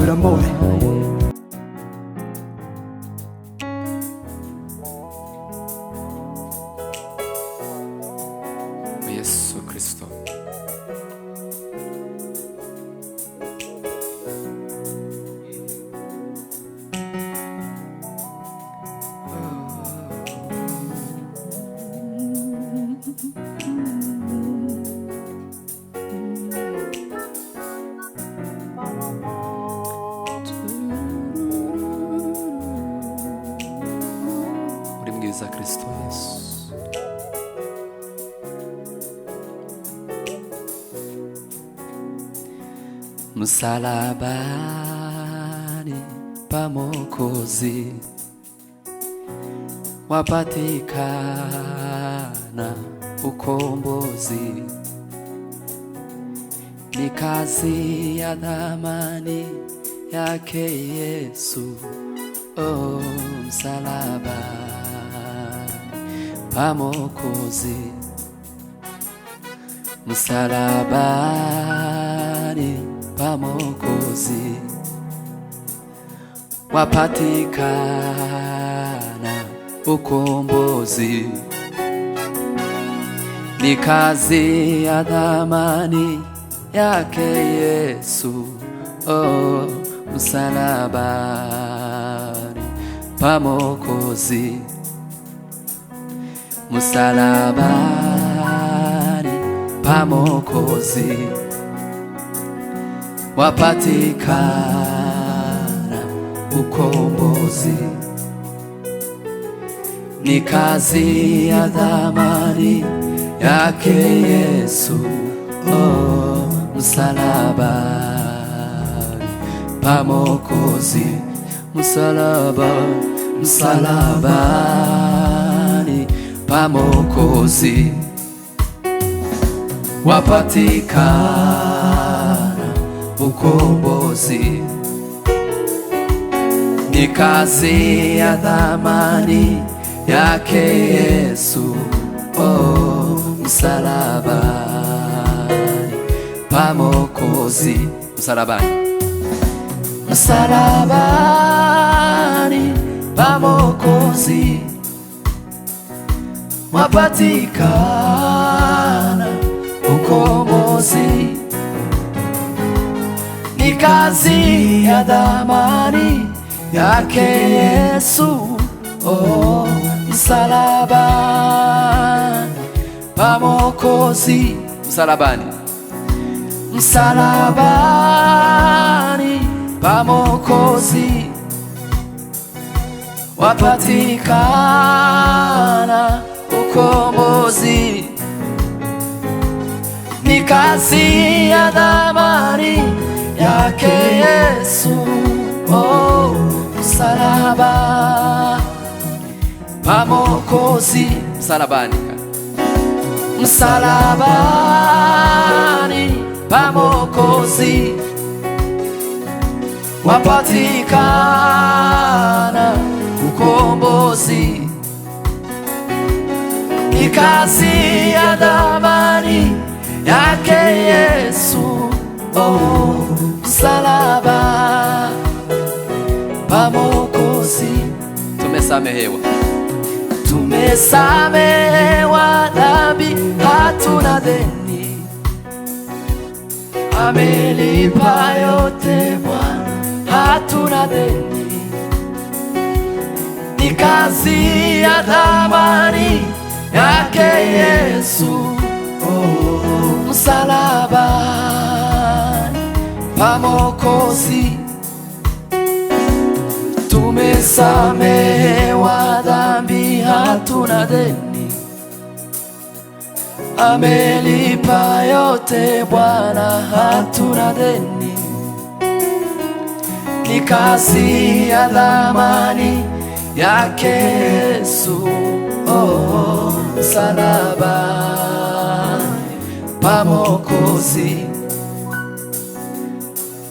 per amore. Yesu Kristo. Uri mwiza Kristo Yesu. Msalabani pa Mwokozi wapatikana ukombozi, ni kazi ya thamani yake Yesu. Oh, msalabani pa Mwokozi, msalabani pa Mwokozi wapatikana ukombozi, ni kazi ya thamani yake Yesu. Oh, msalabani pa Mwokozi, msalabani pa Mwokozi wapatikana ukombozi, ni kazi ya thamani yake Yesu. Oh, msalabani pa Mwokozi, msalabani pa Mwokozi wapatikana ukombozi, ni kazi ya thamani yake Yesu. Oh, msalabani pa Mwokozi, msalabani pa Mwokozi wapatikana ukombozi, ni kazi ya thamani yake Yesu. Oh, msalabani pa Mwokozi, msalabani pa Mwokozi wapatikana ukombozi, ni kazi ya thamani yake Yesu. Oh, msalabani pa Mwokozi, msalabani pa Mwokozi wapatikana ukombozi, ni kazi ya thamani yake Yesu. Oh, msalabani pa Mwokozi tumesamehewa dhambi, hatuna deni, amelipa yote Bwana, hatuna deni, ni kazi ya thamani yake Yesu. Oh, msalabani pa Mwokozi tumesamehewa dhambi, hatuna deni, amelipa yote Bwana, hatuna deni, ni kazi ya thamani yake Yesu. Oh, msalabani pa Mwokozi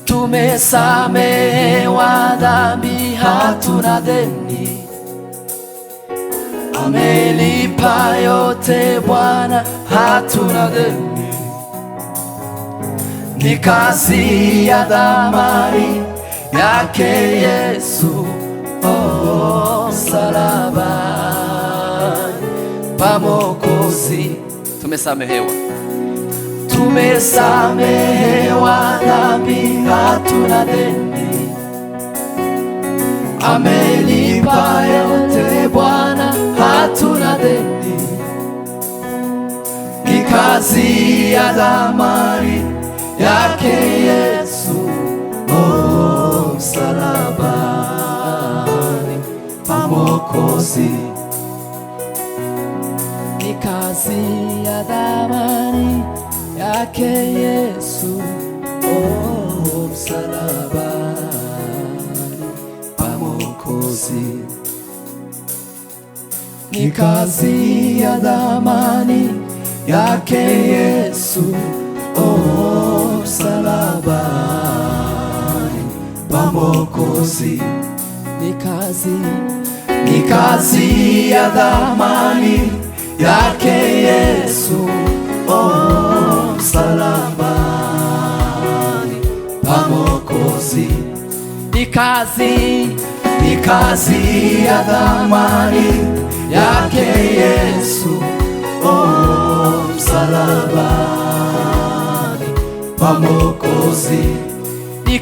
tumesamehewa dhambi, hatuna deni, amelipa yote Bwana, hatuna deni, ni kazi ya thamani yake Yesu, oh, msalabani pa Mwokozi. Tumesamehewa, tumesamehewa dhambi, hatuna deni. Amelipa yote Bwana, hatuna deni. Ni kazi ya thamani yake Yesu, oh, msalabani pa Mwokozi. Ni kazi ya thamani yake Yesu, oh, msalabani pa Mwokozi. Ni kazi ya thamani yake Yesu, oh, msalabani pa Mwokozi. Ni kazi ya thamani yake Yesu, oh, msalabani pa Mwokozi. Ni kazi ya thamani yake Yesu, oh, msalabani pa Mwokozi. Ni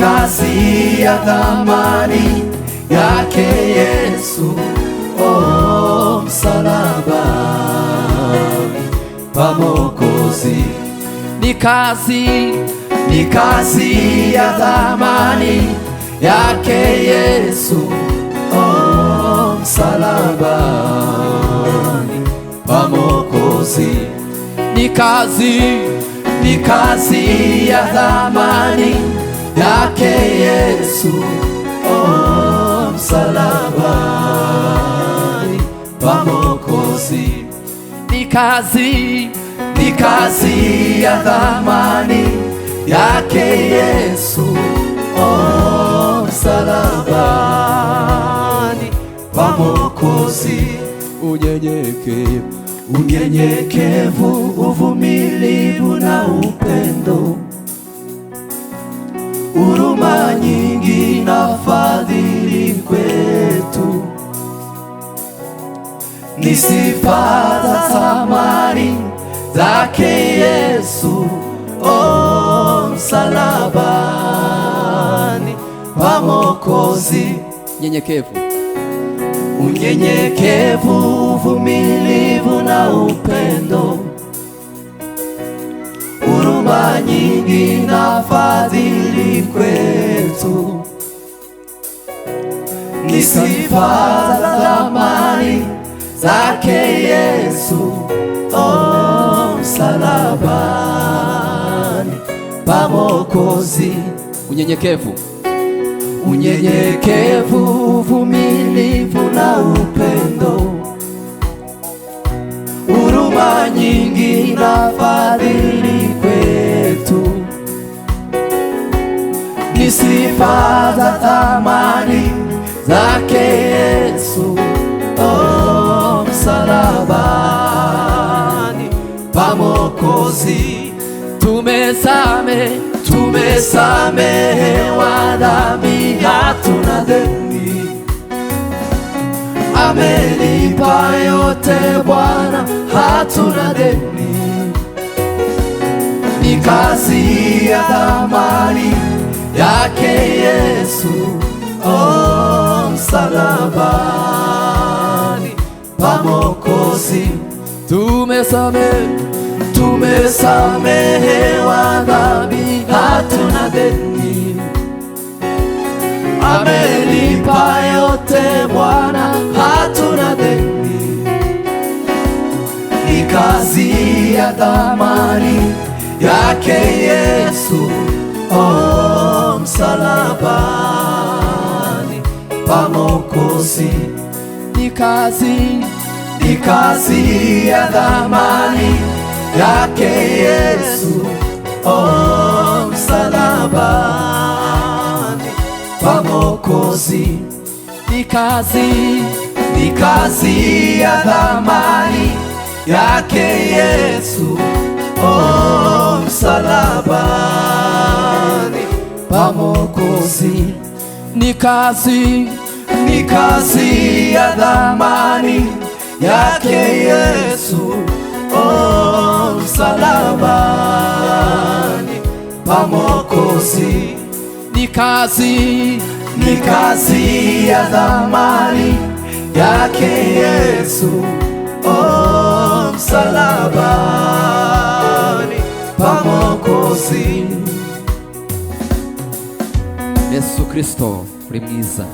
kazi ya thamani yake Yesu, oh, msalabani pa Mwokozi. Ni kazi ya thamani yake Yesu, oh, msalabani pa Mwokozi. Ni kazi ya thamani yake Yesu, oh, msalabani pa Mwokozi. Ni kazi ya thamani yake Yesu, oh, msalabani pa Mwokozi. Unyenyekevu, uvumilivu na upendo, huruma nyingi na fadhili kwetu, ni sifa za thamani zake Yesu, oh, msalabani pa Mwokozi. Unyenyekevu, uvumilivu na upendo, huruma nyingi na fadhili kwetu, ni sifa za thamani zake Yesu, oh, msalabani pa Mwokozi. Unyenyekevu, uvumilivu na upendo, huruma nyingi na fadhili kwetu, ni sifa za thamani zake Yesu, oh, msalabani pa Mwokozi. Tumesamehewa dhambi, hatuna deni. Amelipa yote Bwana, hatuna deni. Ni kazi ya thamani yake Yesu, oh, msalabani pa Mwokozi. Tumesamehewa dhambi, hatuna deni. Amelipa yote Bwana, hatuna deni. Ni kazi ya thamani yake Yesu, oh, msalabani pa Mwokozi. Ni kazi ya thamani yake Yesu, oh, msalabani pa Mwokozi. Ni kazi ya thamani yake Yesu, oh, msalabani pa pa Mwokozi. Ni kazi ya thamani yake Yesu, oh, msalabani pa Mwokozi. Ni kazi ya thamani yake Yesu, oh, msalabani pa Mwokozi. Yesu Kristo uri mwiza.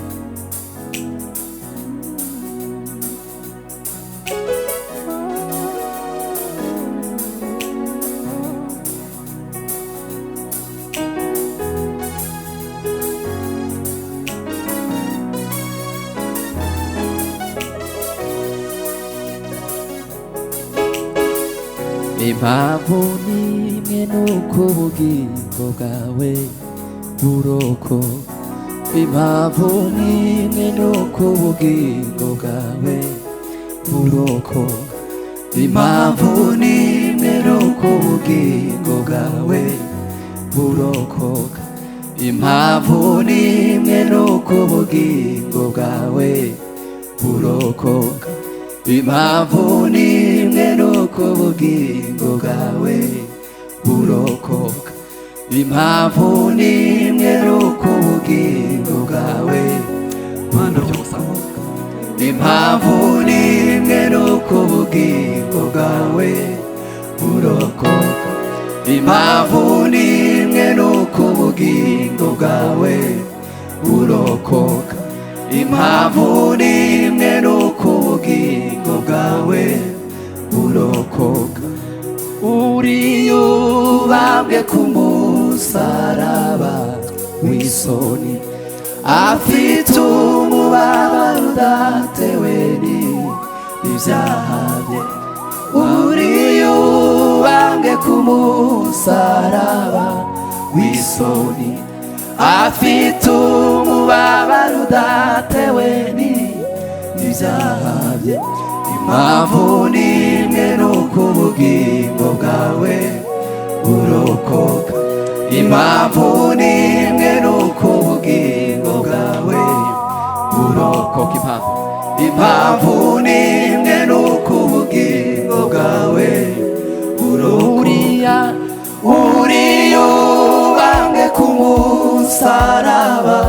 Impamvu nimwe nuko ubugingo bwawe burokoka. Impamvu nimwe nuko ubugingo bwawe burokoka. Impamvu nimwe nuko ubugingo bwawe burokoka. Impamvu nimwe nuko ubugingo bwawe burokoka. Impamvu nimwe nuko ubugingo bwawe burokoka. Impamvu nimwe nuko ubugingo bwawe burokoka. Impamvu nimwe nuko ubugingo bwawe burokoka. Impamvu nimwe nuko ubugingo bwawe burokoka. Impamvu nimwe nuko ubugingo bwawe burokoka. Uriyubambwe ku musaraba w'isoni, afite umubabaro udatewe n'ibyaha bye. Uriyubambwe ku musaraba w'isoni, afite umubabaro udatewe n'ibyaha bye. Impamvu nimwe nuko ubugingo bwawe burokoka. Impamvu nimwe nuko ubugingo bwawe burokoka. Impamvu nimwe nuko ubugingo bwawe burokoka. Uriyubambwe ku musaraba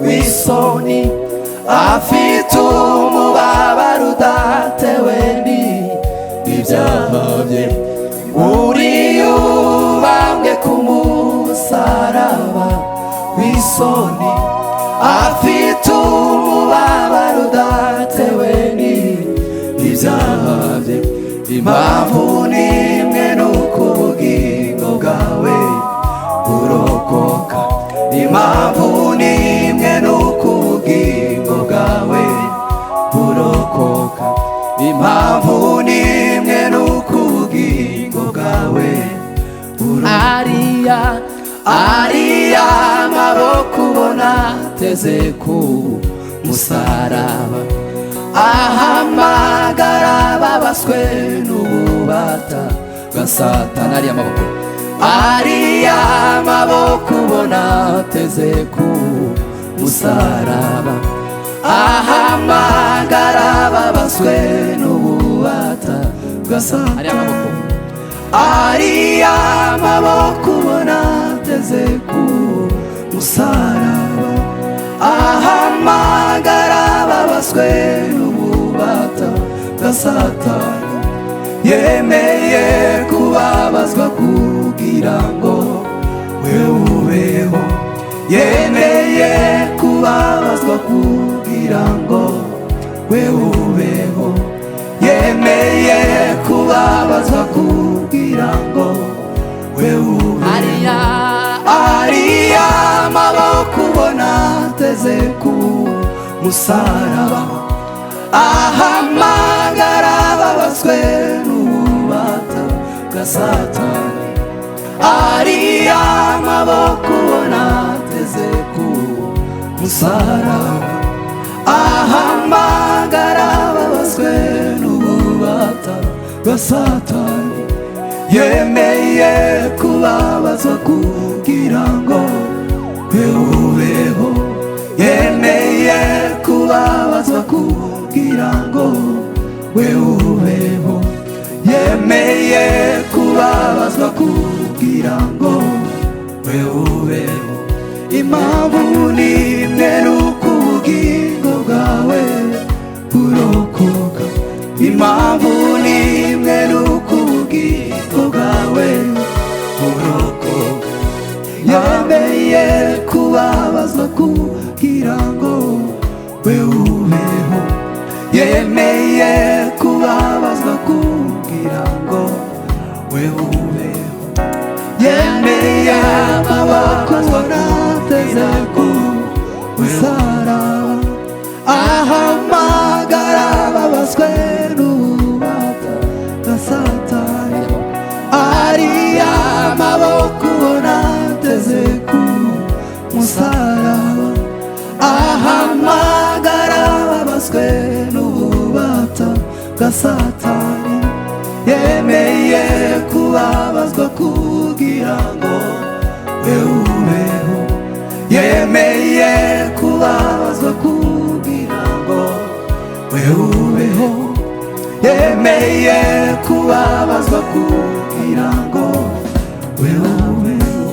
w'isoni, afite umubabaro udatewe n'ibyaha bye. Uriyubambwe ku musaraba w'isoni, afite umubabaro udatewe n'ibyaha bye. Impamvu nimwe nuko ubugingo bwawe burokoka. Impamvu nimwe nuko ubugingo bwawe burokoka. Impamvu nimwe nuko ubugingo bwawe burokoka. Ariya maboko ubona ateze ku musaraba, ahamagara ababaswe n'ububata bwa Satani. Ariya maboko ubona ateze ku musaraba, ahamagara ababaswe n'ububata bwa Satani. Ariya maboko ubona ateze ku musaraba, ahamagara ababaswe n'ububata bwa Satani. Yemeye kubabazwa kugira ngo we ubeho. Yemeye kubabazwa kugira ngo we ubeho. Yemeye kubabazwa kugira ngo we ubeho. Ariya maboko ubona ateze ku musaraba, ahamagara ababaswe n'ububata bwa Satani. Ariya maboko ubona ateze ku musaraba, ahamagara ababaswe n'ububata bwa Satani. Yemeye kubabazwa kugira ngo we ubeho, yemeye kubabazwa kugira ngo we ubeho, yemeye kubabazwa kugira ngo we ubeho. Impamvu ni imwe nuko ubugingo bwawe burokoka, impamvu ni imwe nuko ubugingo bwawe burokoka, yemeye kubabazwa kugira ngo we ubeho, yemeye kubabazwa kugira ngo we ubeho, yemeye amaboko nateze ku musaraba, ahamagara ababazwe n'ububata bwa Satani, ariya amaboko nateze ku musaraba, ahamagara ababazwe n'ububata bwa Satani, yemeye kubabazwa kugira ngo we ubeho, yemeye kubabazwa kugira ngo we ubeho, yemeye kubabazwa kugira ngo we ubeho.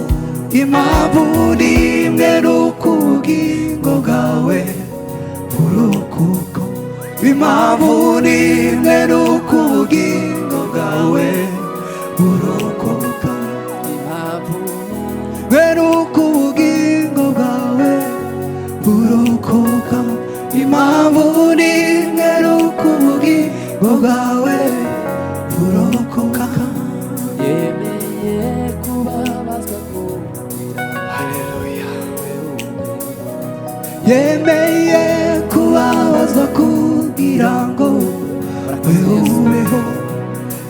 Impamvu ni imwe nuko ubugingo bwawe burokoka, impamvu ni imwe nuko ubugingo bwawe burokoka, impamvu ni nuko ubugingo bwawe burokoka, impamvu ni imwe nuko ubugingo bwawe burokoka, yemeye kubabazwa kugira, haleluya, yemeye kubabazwa kugira ngo we ubeho,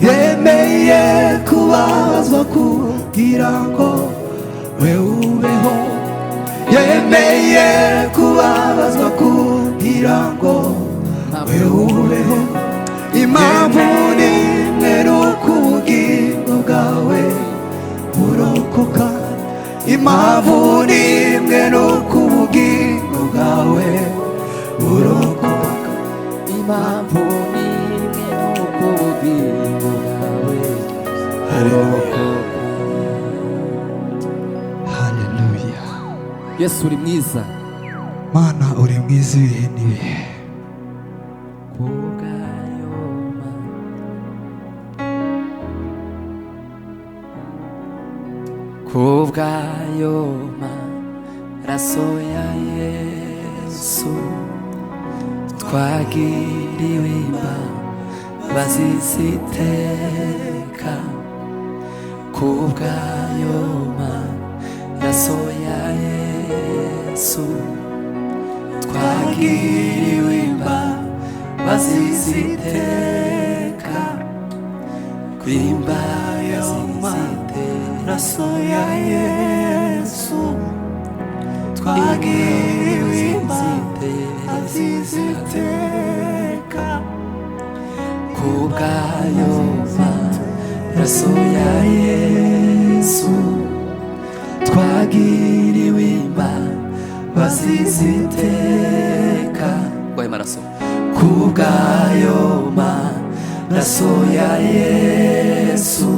yemeye kubabazwa kugira ngo we ubeho, yemeye kubabazwa kugira ngo we ubeho. Impamvu ni imwe nuko ubugingo bwawe burokoka, impamvu ni imwe nuko ubugingo bwawe burokoka, impamvu ni imwe nuko ubugingo bwawe burokoka. Haleluya. Yesu uri mwiza, Mana uri mwiza ibihe n'ibihe. kubw'ayo maraso ya Yesu twagiriwe imbabazi z'iteka, kubw'ayo maraso ya Yesu twagiriwe imbabazi z'iteka, kw'imbabazi z'iteka ya Yesu twagiriwe imbabazi z'iteka, kubw'ayo maraso ya Yesu twagiriwe imbabazi z'iteka, kubw'ayo maraso ya Yesu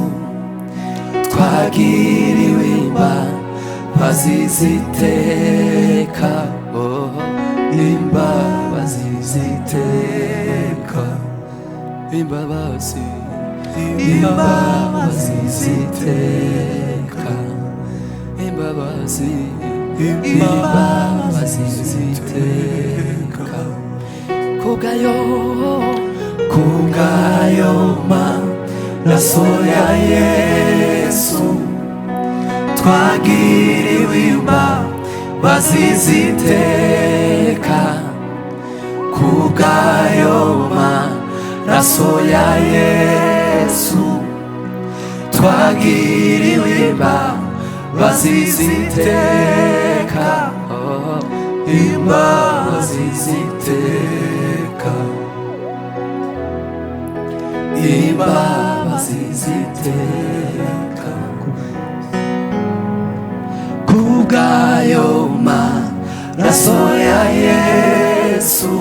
twagiriwe imbabazi z'iteka, imbabazi z'iteka, imbabazi z'iteka, imbabazi z'iteka, kubw'ayo maraso ya Yesu twagiriwe imbabazi z'iteka, kubw'ayo maraso ya Yesu twagiriwe imbabazi z'iteka, imbabazi z'iteka, imbabazi z'iteka, kubw'ayo maraso ya Yesu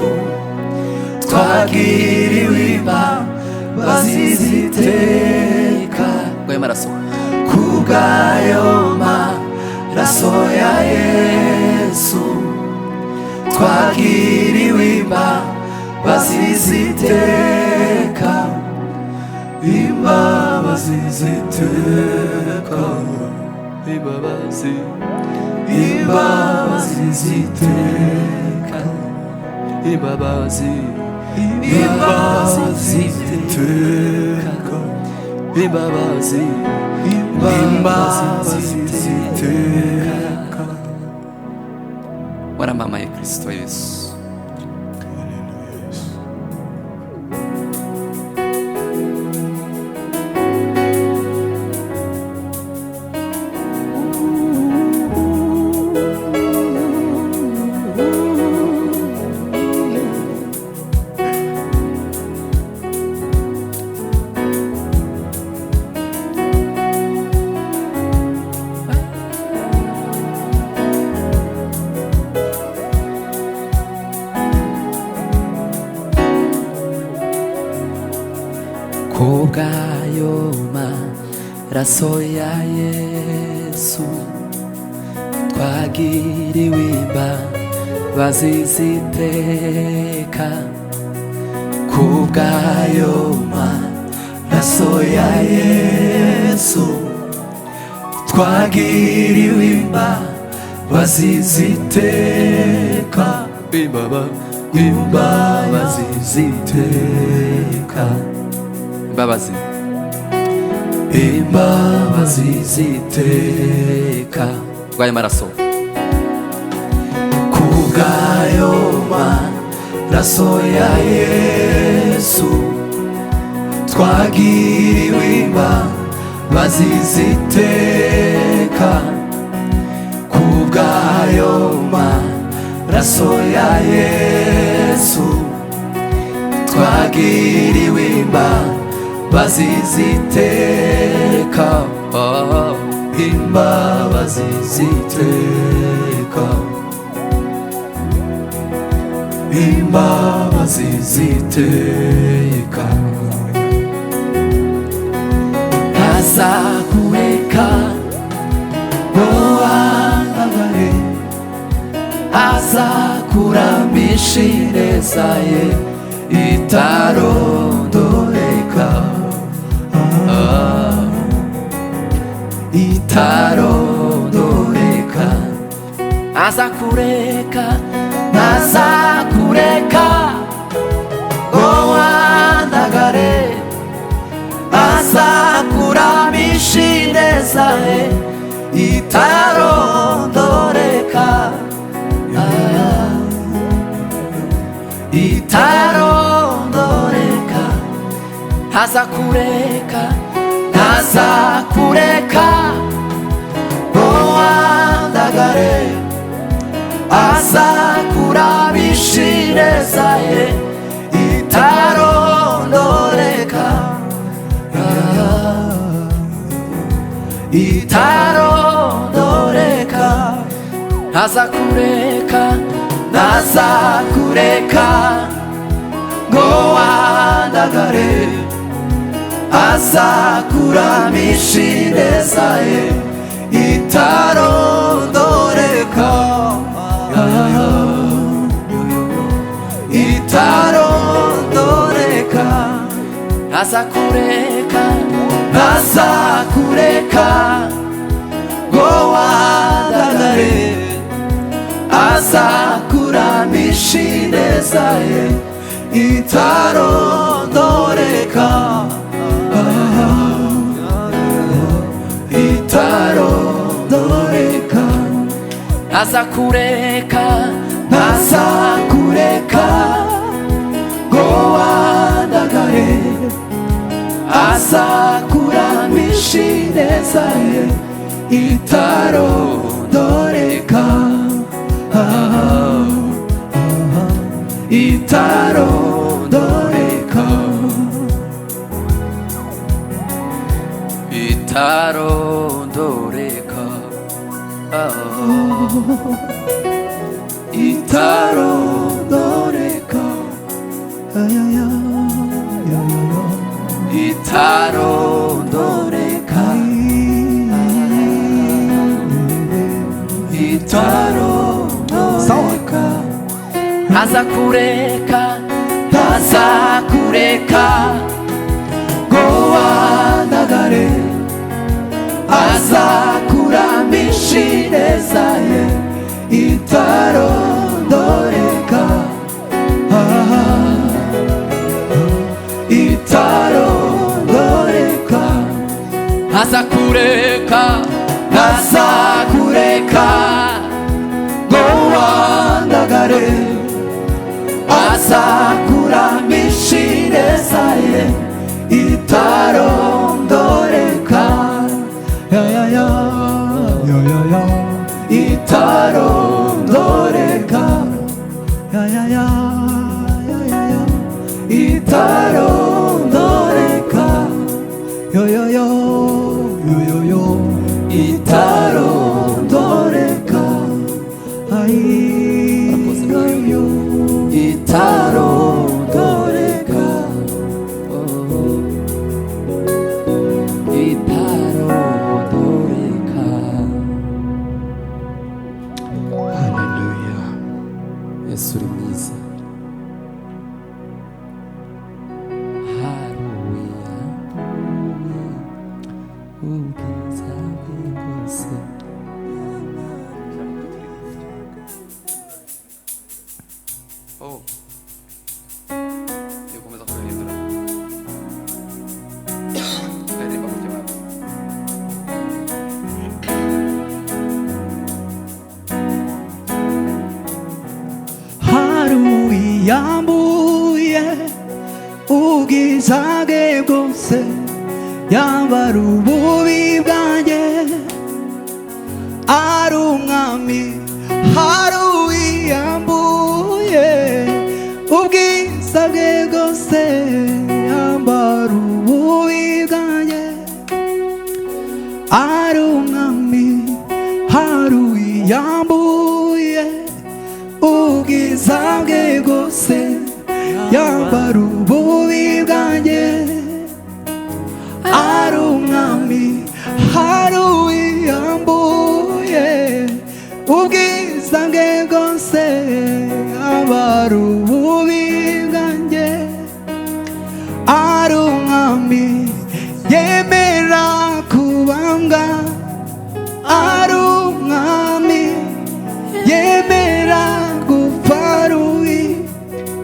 twagiriwe imbabazi z'iteka Bw'ayo maraso kubw'ayo maraso ya Yesu twagiriwe imbabazi z'iteka imbabazi z'iteka imbabazi imbabazi z'iteka imbabazi imbabazi z'iteka imbabazi imbabazi z'iteka waramamaye Kristo Yesu. kubw'ayo maraso ya Yesu twagiriwe imbabazi z'iteka kubw'ayo maraso ya Yesu twagiriwe imbabazi z'iteka imbabazi z'iteka imbabazi imbabazi z'iteka bw'ayo maraso kubw'ayo maraso ya Yesu twagiriwe imbabazi z'iteka kubw'ayo maraso ya Yesu twagiriwe imbabazi z'iteka imbabazi z'iteka imbabazi z'iteka ntazakureka ngo wandagare azakuramisha ineza ye itarondoreka itarondoreka azakureka ntazakureka ngo wandagare azakuramisha ineza ye itarondoreka itarondoreka ntazakureka ntazakureka ngo wandagare azakuramisha ineza ye itarondoreka itarondoreka ntazakureka ntazakureka ngo wandagare azakuramisha ineza ye itarondoreka itarondoreka ntazakureka ntazakureka ngo wandagare azakuramisha ineza ye itarondoreka itarondoreka ntazakureka ntazakureka ngo wandagare azakuramisha ineza ye itarondoreka itarondoreka itarondoreka itarondoreka itarondoreka itarondoreka ntazakureka ntazakureka ngo wandagare azakuramisha ineza ye itarondoreka itarondoreka ntazakureka ntazakureka ngo wandagare azakuramisha ineza ye itarondoreka itarondoreka itarondoreka itarondoreka itarondoreka itarondoreka. Haleluya. Yesu uri mwiza. Haleluya. Ubwiza bwe bwose. Oh. Eu começo a kuririmba. Aririmba gutya baba. 하루이야무에 우기사게 곳에 야바루보비가예 아룽아미 하루이야무에 우기사게 곳에 야바루보비가예 아룽아미 하루이야무에 우기사게 곳에 야바루보비가예 아룽아미 하루이야무에 우기사게 곳에 야바루보비가예 아룽아미 예메라 구방가 아룽아미 예메라 구파루이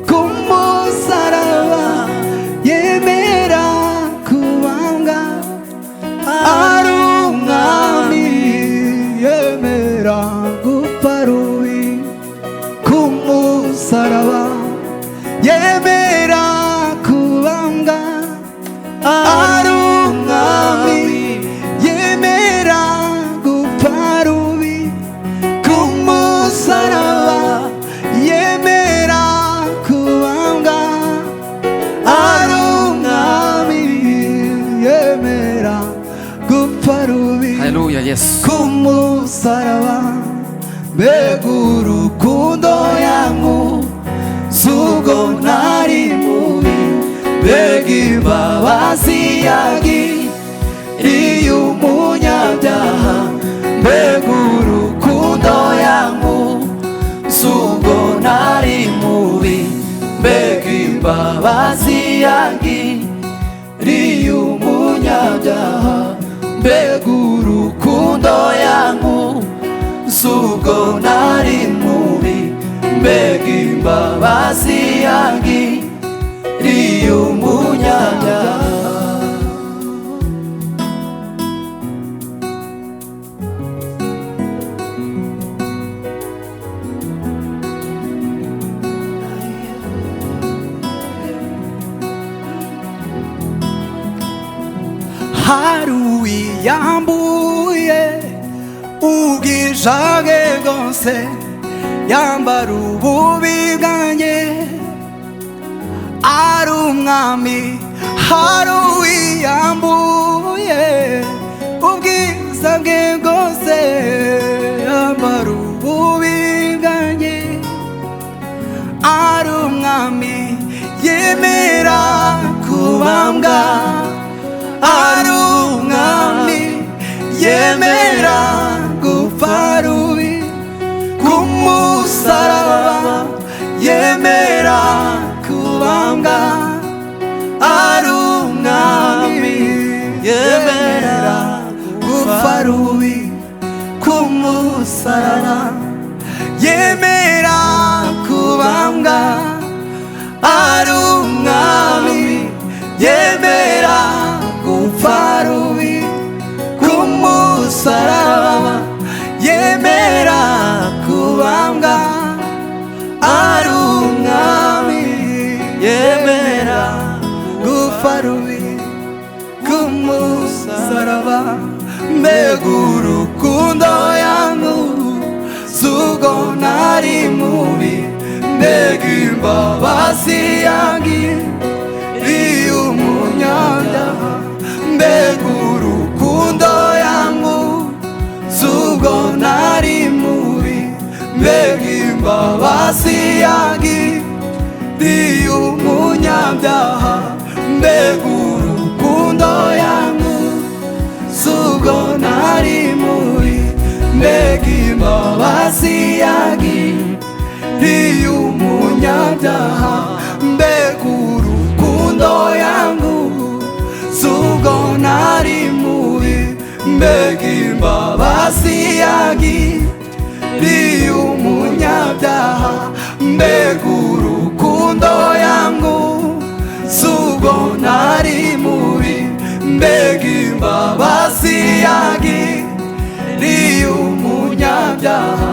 kummusarawa yemera kuwanga arungami yemera kuparui kummusarawa yemera kuwanga arungami yemera kuparui kummusarawa yemera kuwanga arungami yemera kuparubi Haleluya Yesu. kumusarawa begurukundo yangu sugo nari mubi begimbabazi yagi iyo umunyabyaha begurukundo yangu sugo nari mubi begimbabazi yagi iyo umunyabyaha begurukundo yangu sugo nari mubi begimbabazi yagi iyo umunyabyaha. 하루이야무에 우기사게 곳에 야바루보비가예 아룽아미 하루이야무에 우기사게 곳에 야바루보비가예 rubi kumusaraba, yemera kubambwa ari umwami, yemera gupfa rubi kumusaraba, yemera kubambwa ari umwami, yemera gupfa rubi kumusaraba. Mbega urukundo yankunze nari mubi, mbega imbabazi yangiriye umunyabyaha, mbega urukundo yankunze nari mubi, mbega imbabazi yangiriye umunyabyaha, mbega urukundo yankunze nari mubi, mbega imbabazi yangiriye umunyabyaha, mbega urukundo yankunze nari mubi, mbega imbabazi yangiriye umunyabyaha, mbega urukundo yankunze nari mubi, mbega imbabazi yangiriye umunyabyaha,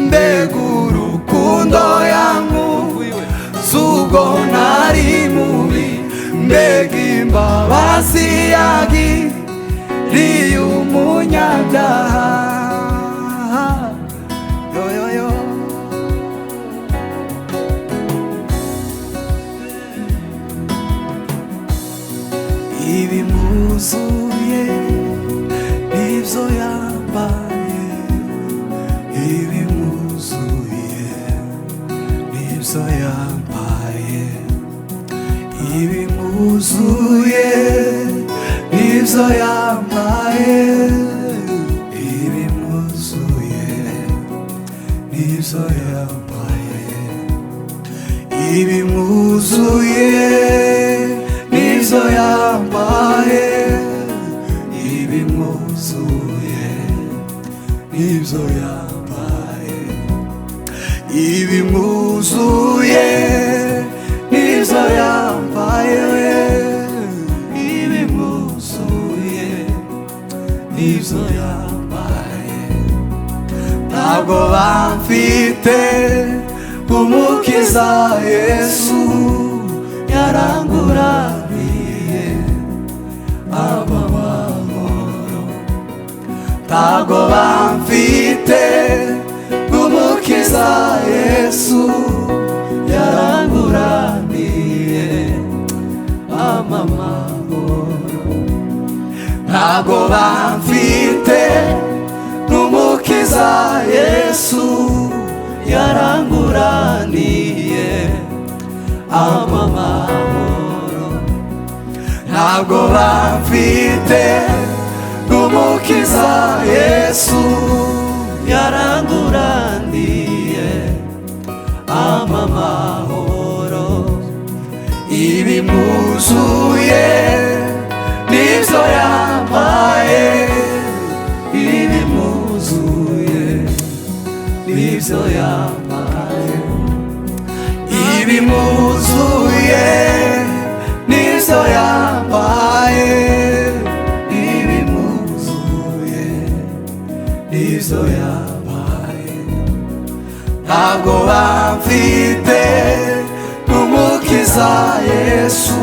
mbega urukundo yankunze nari mubi, mbega imbabazi yangiriye umunyabyaha. Yo, yo, yo. Ibimuzuye nibyo yambaye, ibimuzuye nibyo yambaye, ibimuzuye nibyo yambaye, ibimuzuye nibyo yambaye, ibimuzuye nibyo yambaye, ibimuzuye nibyo yambaye, ibimuzuye nibyo yambaye, ibimuzuye nibyo yambaye. Ntabwo bamfite umukiza Yesu yaranguraniye amahoro, ntabwo bamfite umukiza Yesu yaranguraniye amahoro, ntabwo bamfite umukiza Yesu yaranguraniye amahoro, ntabwo bamfite umukiza Yesu yaranguraniye amahoro, ibimuzuye nibyo yambaye, ibimuzuye nibyo yambaye, ibimuzuye nibyo yambaye, ibimuzuye nibyo yambaye. Ntabwo bamfite n'umukiza Yesu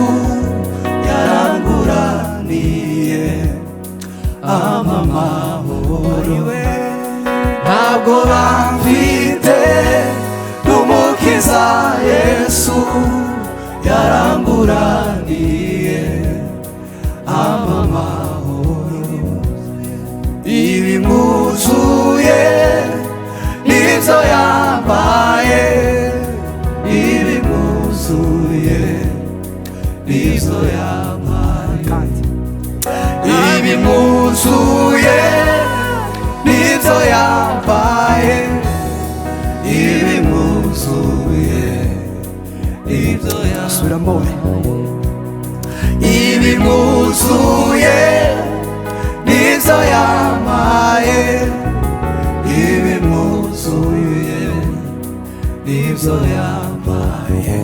yaranguraniye amahoro, ntabwo bamfite n'umukiza Yesu yaranguraniye amahoro, ibimuzuye nibyo yambaye, ibimuzuye nibyo yambaye, ibimuzuye nibyo yambaye, ibimuzuye nibyo yambaye, ibimuzuye nibyo yambaye, ibimwuzuye nibyo yampaye